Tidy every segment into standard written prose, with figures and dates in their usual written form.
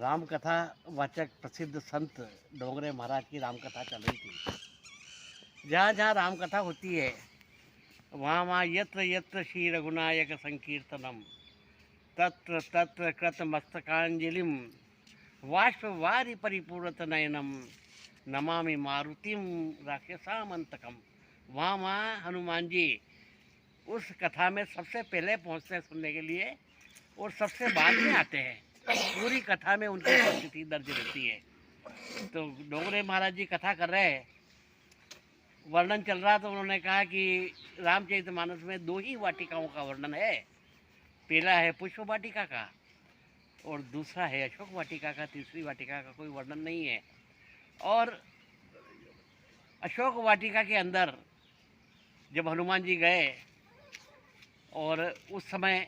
राम कथा वाचक प्रसिद्ध संत डोंगरे महाराज की राम कथा चल रही थी। जहाँ जहाँ राम कथा होती है वहाँ वहाँ यत्र यत्र श्री रघुनायक संकीर्तनम तत्र तत्र कृत मस्तकांजलिम वाष्पवारि परिपूर्णत नयनम नमामि मारुतिम राक्षसामंतकम। वहाँ वहाँ हनुमान जी उस कथा में सबसे पहले पहुँचते हैं सुनने के लिए और सबसे बाद में आते हैं। पूरी कथा में उनकी उपस्थिति दर्ज रहती है। तो डोंगरे महाराज जी कथा कर रहे हैं, वर्णन चल रहा, तो उन्होंने कहा कि रामचरितमानस में दो ही वाटिकाओं का वर्णन है। पहला है पुष्प वाटिका का और दूसरा है अशोक वाटिका का। तीसरी वाटिका का कोई वर्णन नहीं है। और अशोक वाटिका के अंदर जब हनुमान जी गए और उस समय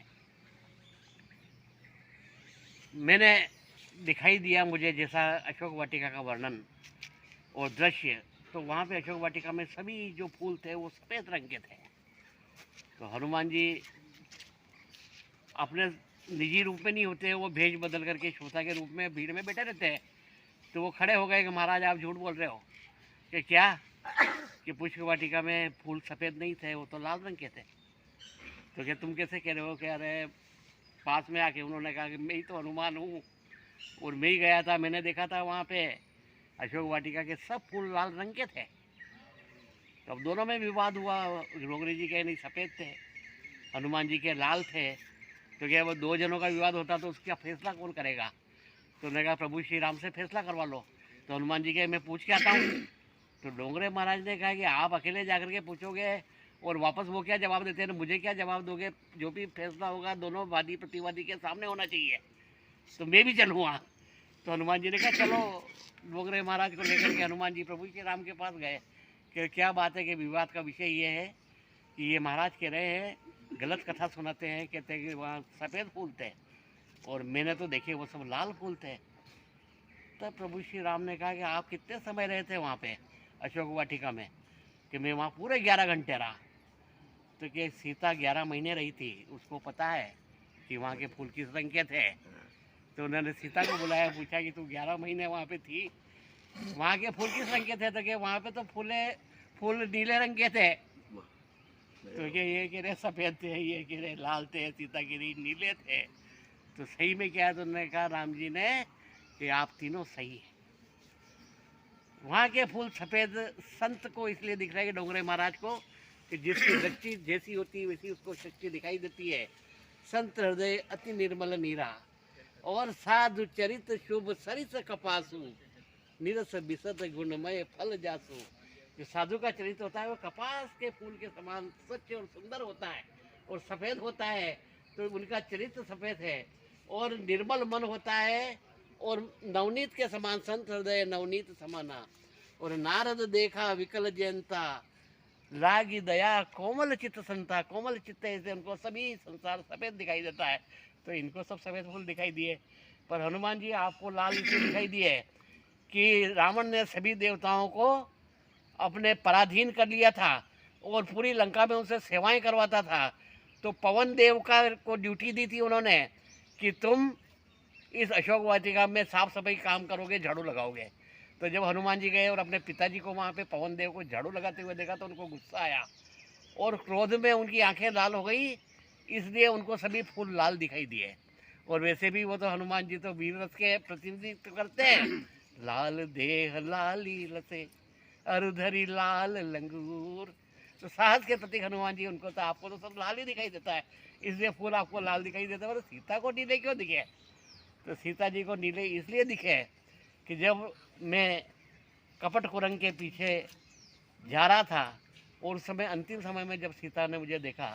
मैंने दिखाई दिया मुझे जैसा अशोक वाटिका का वर्णन और दृश्य, तो वहाँ पे अशोक वाटिका में सभी जो फूल थे वो सफ़ेद रंग के थे। तो हनुमान जी अपने निजी रूप में नहीं होते, वो भेष बदल करके श्रोता के रूप में भीड़ में बैठे रहते हैं। तो वो खड़े हो गए कि महाराज आप झूठ बोल रहे हो कि क्या कि पुष्प वाटिका में फूल सफ़ेद नहीं थे, वो तो लाल रंग के थे। तो क्या तुम कैसे कह रहे हो? कह रहे पास में आके उन्होंने कहा कि मैं ही तो हनुमान हूँ और मैं ही गया था, मैंने देखा था वहाँ पे अशोक वाटिका के सब फूल लाल रंग के थे। तो अब दोनों में विवाद हुआ। डोंगरे जी के नहीं सफ़ेद थे, हनुमान जी के लाल थे। तो क्या वो दो जनों का विवाद होता तो उसका फैसला कौन करेगा? तो उन्होंने कहा प्रभु श्री राम से फैसला करवा लो। तो हनुमान जी के मैं पूछ के आता हूँ। तो डोंगरे महाराज ने कहा कि आप अकेले जाकर के पूछोगे और वापस वो क्या जवाब देते हैं, मुझे क्या जवाब दोगे? जो भी फैसला होगा दोनों वादी प्रतिवादी के सामने होना चाहिए, तो मैं भी चलूँगा। तो हनुमान जी ने कहा चलो। डोंगरे महाराज को लेकर के हनुमान जी प्रभु श्री राम के पास गए कि क्या बात है कि विवाद का विषय ये है कि ये महाराज कह रहे हैं, गलत कथा सुनाते हैं, कहते हैं कि वहाँ सफ़ेद फूल थे और मैंने तो देखे वो सब लाल फूल थे। तब प्रभु श्री राम ने कहा कि आप कितने समय रहे थे वहाँ पे अशोक वाटिका में? कि मैं वहाँ पूरे 11 घंटे रहा। तो कि सीता 11 महीने रही थी, उसको पता है कि वहाँ के फूल किस रंग के थे। तो उन्होंने सीता को बुलाया, पूछा कि तू 11 महीने वहाँ पे थी, वहाँ के फूल किस रंग के थे? तो कि वहाँ पे तो फूल नीले रंग के थे। तो कि ये कह रहे सफ़ेद थे, ये कह रहे लाल थे, सीता कह रही नीले थे। तो सही में क्या है? तो उन्होंने कहा राम जी ने कि आप तीनों सही हैं। वहाँ के फूल सफ़ेद संत को इसलिए दिख रहा है कि डोंगरे महाराज को, कि जिसकी दृष्टि जैसी होती है वैसी उसको शक्ति दिखाई देती है। संत हृदय अति निर्मल नीरा और साधु चरित शुभ सरित कपासु निरस बिसत गुणमय फल जासु। जो साधु का चरित्र होता है वो कपास के फूल के समान स्वच्छ और सुंदर होता है और सफ़ेद होता है। तो उनका चरित्र सफ़ेद है और निर्मल मन होता है और नवनीत के समान संत हृदय नवनीत समाना। और नारद देखा विकल जयंता लागी दया कोमल चित्त संता। कोमल चित्त से उनको सभी संसार सफ़ेद दिखाई देता है। तो इनको सब सफ़ेद फूल दिखाई दिए, पर हनुमान जी आपको लाल इसलिए दिखाई दिए कि रावण ने सभी देवताओं को अपने पराधीन कर लिया था और पूरी लंका में उनसे सेवाएं करवाता था। तो पवन देव को ड्यूटी दी थी उन्होंने कि तुम इस अशोक वाटिका में साफ सफाई काम करोगे, झाड़ू लगाओगे। तो जब हनुमान जी गए और अपने पिताजी को वहाँ पे पवन देव को झाड़ू लगाते हुए देखा तो उनको गुस्सा आया और क्रोध में उनकी आंखें लाल हो गई, इसलिए उनको सभी फूल लाल दिखाई दिए। और वैसे भी वो तो हनुमान जी तो वीर रस के प्रतिनिधित्व करते हैं। लाल देह लाली लसे अरुधरी लाल लंगूर। तो साहस के प्रतीक हनुमान जी, उनको तो आपको तो सब लाल ही दिखाई देता है, इसलिए फूल आपको लाल दिखाई देता है। और सीता को नीले क्यों दिखे? तो सीता जी को नीले इसलिए दिखे कि जब मैं कपट कुरंग के पीछे जा रहा था और उस समय अंतिम समय में जब सीता ने मुझे देखा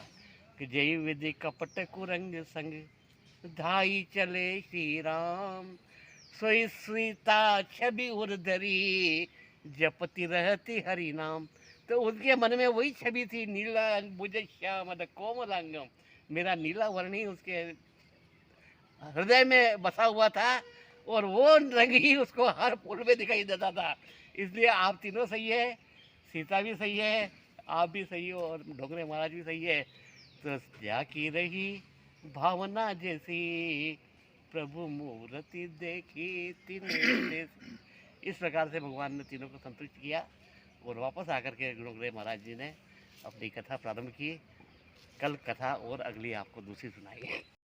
कि जय विधि कपट कुरंग संग धाई चले श्री राम सोई सीता छवि उर्धरी जपति रहती हरि नाम। तो उनके मन में वही छवि थी, नीला भुज श्याम कोमलांगम। मेरा नीला वर्ण ही उसके हृदय में बसा हुआ था और वो रंग ही उसको हर फूल में दिखाई देता था। इसलिए आप तीनों सही है, सीता भी सही है, आप भी सही हो और डोंगरे महाराज भी सही है। तो क्या की रही भावना जैसी प्रभु मूर्ति देखी तीनों। इस प्रकार से भगवान ने तीनों को संतुष्ट किया और वापस आकर के गुरुदेव महाराज जी ने अपनी कथा प्रारंभ की। कल कथा और अगली आपको दूसरी सुनाई है।